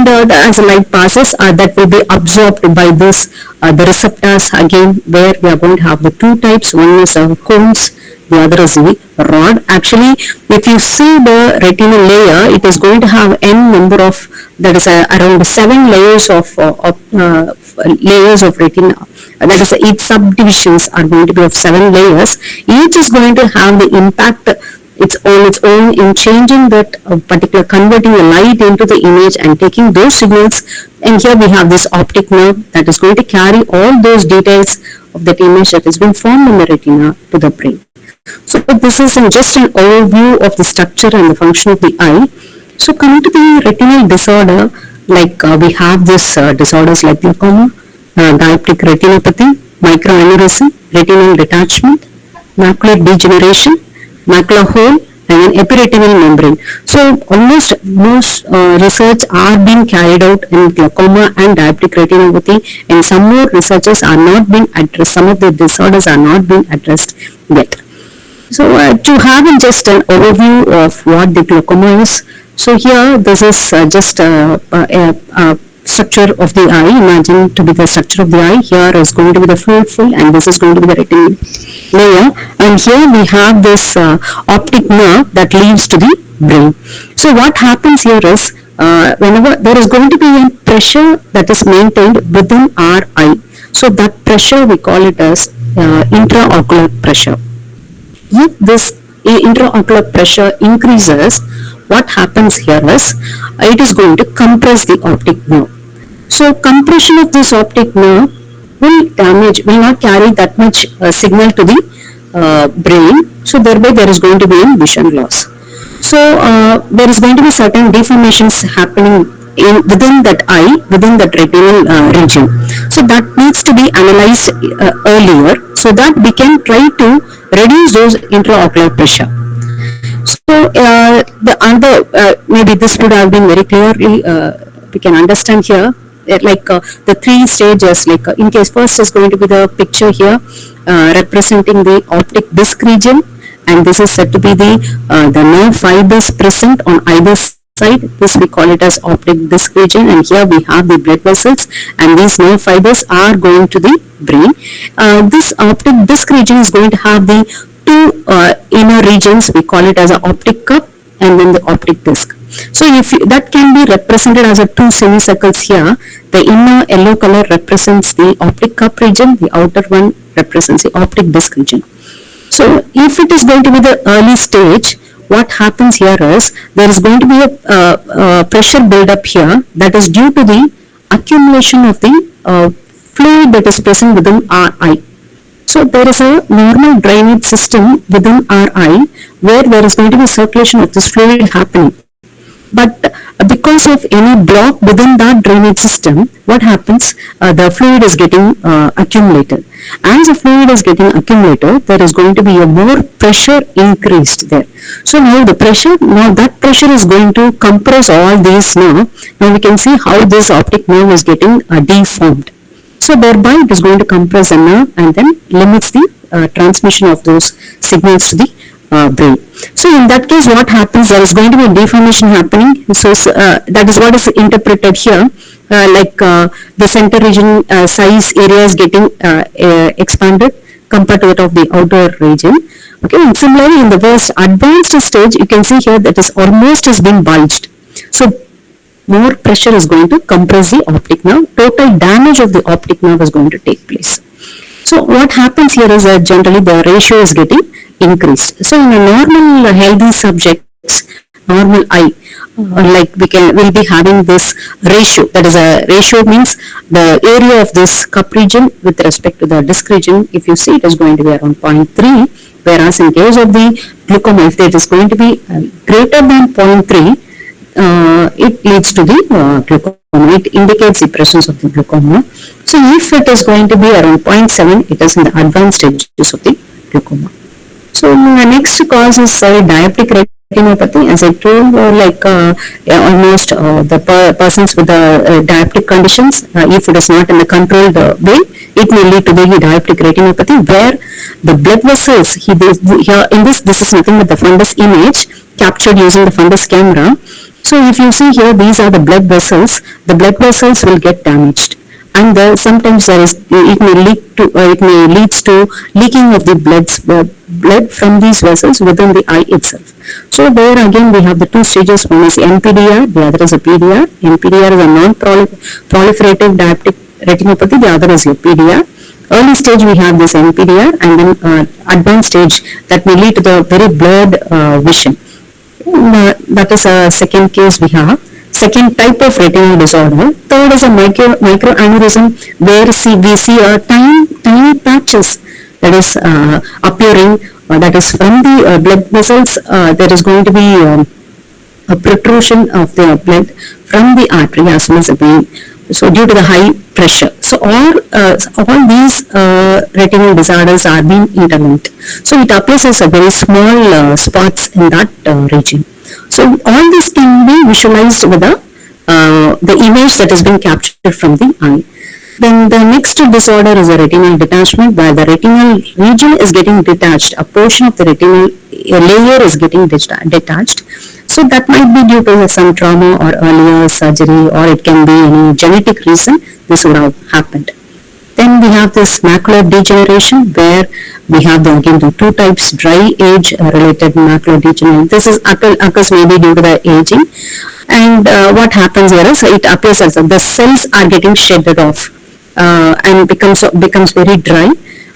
as the light passes, that will be absorbed by this the receptors again, where we are going to have the two types. One is cones, the other is the rod. Actually, if you see the retinal layer, it is going to have n number of, that is around 7 layers of retina. That is, each subdivisions are going to be of 7 layers. Each is going to have the impact its own in changing that particular, converting the light into the image and taking those signals. And here we have this optic nerve that is going to carry all those details of that image that has been formed in the retina to the brain. So this is just an overview of the structure and the function of the eye. So coming to the retinal disorder, like we have this disorders like glaucoma, diabetic retinopathy, microaneurysm, retinal detachment, macular degeneration, macular hole, and an epiretinal membrane. So almost most research are being carried out in glaucoma and diabetic retinopathy, and some more researches are not being addressed. Some of the disorders are not being addressed yet. So to have just an overview of what the glaucoma is. So here this is just a structure of the eye. Imagine to be the structure of the eye. Here is going to be the fluid field, and this is going to be the retinal layer. And here we have this optic nerve that leads to the brain. So what happens here is, whenever there is going to be a pressure that is maintained within our eye. So that pressure we call it as intraocular pressure. If this intraocular pressure increases, what happens here is, it is going to compress the optic nerve. So compression of this optic nerve will not carry that much signal to the brain. So thereby there is going to be a vision loss. So there is going to be certain deformations happening within that eye, within that retinal region. So that needs to be analyzed earlier, so that we can try to reduce those intraocular pressure. So the other, maybe this would have been very clearly, we can understand here, like the 3 stages, like in case first is going to be the picture here representing the optic disc region, and this is said to be the nerve fibers present on either side. This we call it as optic disc region, and here we have the blood vessels, and these nerve fibers are going to the brain. This optic disc region is going to have the 2 inner regions. We call it as an optic cup and then the optic disc. So if that can be represented as a 2 semicircles here. The inner yellow color represents the optic cup region, the outer one represents the optic disc region. So if it is going to be the early stage, what happens here is, there is going to be a pressure build-up here, that is due to the accumulation of the fluid that is present within our eye. So there is a normal drainage system within our eye, where there is going to be circulation of this fluid happening. But because of any block within that drainage system, what happens? The fluid is getting accumulated. As the fluid is getting accumulated, there is going to be a more pressure increased there. So now that pressure is going to compress all these nerve. Now we can see how this optic nerve is getting deformed. So thereby it is going to compress the nerve and then limits the transmission of those signals to the brain. So in that case, what happens? There is going to be a deformation happening. So that is what is interpreted here. The center region size area is getting expanded compared to that of the outer region. Okay, and similarly in the most advanced stage, you can see here that is almost has been bulged. So more pressure is going to compress the optic nerve. Total damage of the optic nerve is going to take place. So what happens here is that generally the ratio is getting increased. So in a normal healthy subjects, normal eye, we'll be having this ratio. That is, a ratio means the area of this cup region with respect to the disc region. If you see, it is going to be around 0.3, whereas in case of the glaucoma, if it is going to be greater than 0.3, it leads to the glaucoma. It indicates the presence of the glaucoma. So if it is going to be around 0.7, it is in the advanced stages of the glaucoma. So the next cause is diabetic retinopathy. As I told, almost the persons with the diabetic conditions, if it is not in a controlled way, it may lead to the diabetic retinopathy, where the blood vessels, here in this is nothing but the fundus image captured using the fundus camera. So if you see here, these are the blood vessels. The blood vessels will get damaged, and sometimes it may leads to leaking of the blood from these vessels within the eye itself. So there again we have the two stages. One is NPDR, the other is a PDR. NPDR is a non-proliferative diabetic retinopathy. The other is a PDR. Early stage we have this NPDR, and then advanced stage that may lead to the very blurred vision. That is a second case we have. Second type of retinal disorder. Third is a microaneurysm, where we see a tiny patches that is appearing. That is from the blood vessels. There is going to be a protrusion of the blood from the artery as well as the vein. So due to the high pressure. So all these retinal disorders are being interlinked. So it appears as a very small spots in that region. So all this can be visualized with the image that has been captured from the eye. Then the next disorder is a retinal detachment, where the retinal region is getting detached. A portion of the retinal layer is getting detached. So that might be due to some trauma or earlier surgery, or it can be any genetic reason this would have happened. Then we have this macular degeneration, where we have again the two types: dry age related macular degeneration. This occurs maybe due to the aging, and what happens here is it appears as the cells are getting shedded off and becomes very dry.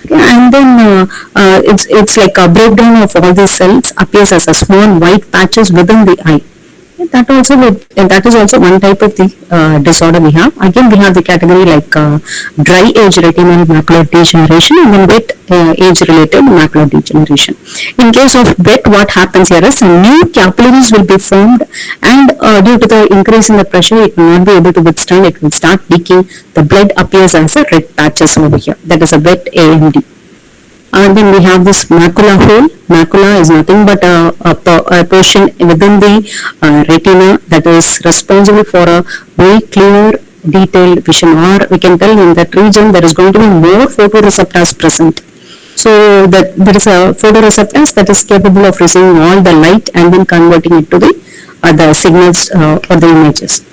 And then it's like a breakdown of all these cells, appears as a small white patches within the eye. That is also one type of the disorder we have. Again, we have the category like dry age retinal macular degeneration, and then wet age related macular degeneration. In case of wet, what happens here is new capillaries will be formed, and due to the increase in the pressure, it will not be able to withstand. It will start leaking. The blood appears as a red patches over here. That is a wet AMD. And then we have this macula hole. Macula is nothing but a portion within the retina that is responsible for a very clear, detailed vision, or we can tell in that region there is going to be more photoreceptors present. So that there is a photoreceptors that is capable of receiving all the light and then converting it to the signals or the images.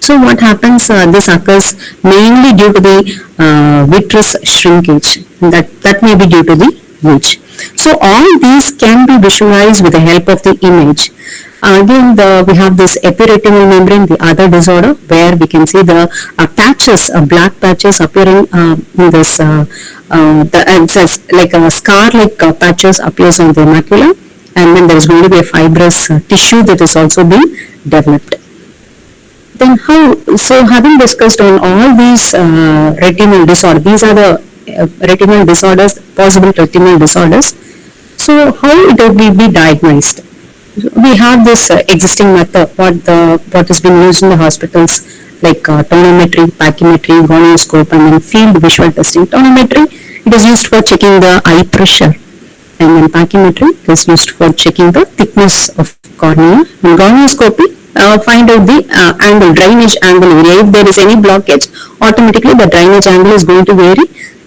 So what happens, this occurs mainly due to the vitreous shrinkage. That may be due to the age. So all these can be visualized with the help of the image. Again, we have this epiretinal membrane, the other disorder, where we can see the patches, black patches appearing in this, it's like a scar-like patches appears on the macula, and then there is going to be a fibrous tissue that is also being developed. Then having discussed on all these retinal disorders, these are the retinal disorders, possible retinal disorders. So how it will be diagnosed? We have this existing method, what has been used in the hospitals, like tonometry, pachymetry, gonioscope, and then field visual testing. Tonometry, it is used for checking the eye pressure, and then pachymetry is used for checking the thickness of cornea, and gonioscopy find out the angle, drainage angle area. If there is any blockage, automatically the drainage angle is going to vary.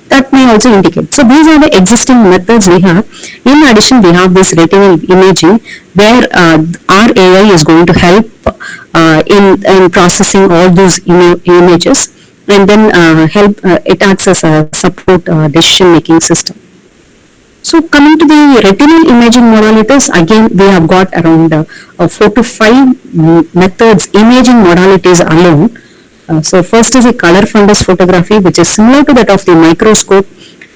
That may also indicate. So these are the existing methods we have. In addition, we have this retinal imaging, where our AI is going to help in processing all those images, and then it acts as a support decision making system. So coming to the retinal imaging modalities, again we have got around 4 to 5 methods, imaging modalities alone. So first is a color fundus photography, which is similar to that of the microscope,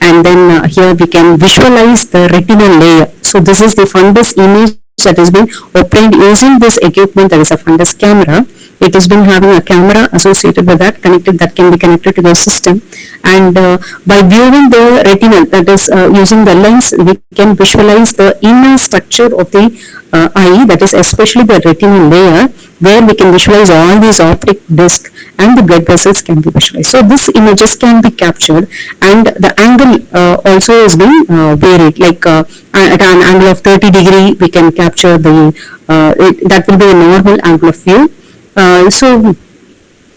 and then here we can visualize the retinal layer. So this is the fundus image that has been obtained using this equipment, that is a fundus camera. It has been having a camera associated with that can be connected to the system, and by viewing the retinal, that is using the lens, we can visualize the inner structure of the eye, that is especially the retinal layer, where we can visualize all these optic disc and the blood vessels can be visualized. So these images can be captured, and the angle also is being varied, like at an angle of 30 degree we can capture that will be a normal angle of view. So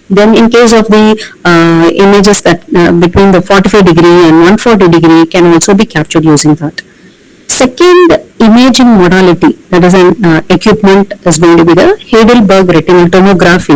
then in case of the images that between the 45 degree and 140 degree can also be captured using that. second imaging modality, that is an equipment, is going to be the Heidelberg retinal tomography.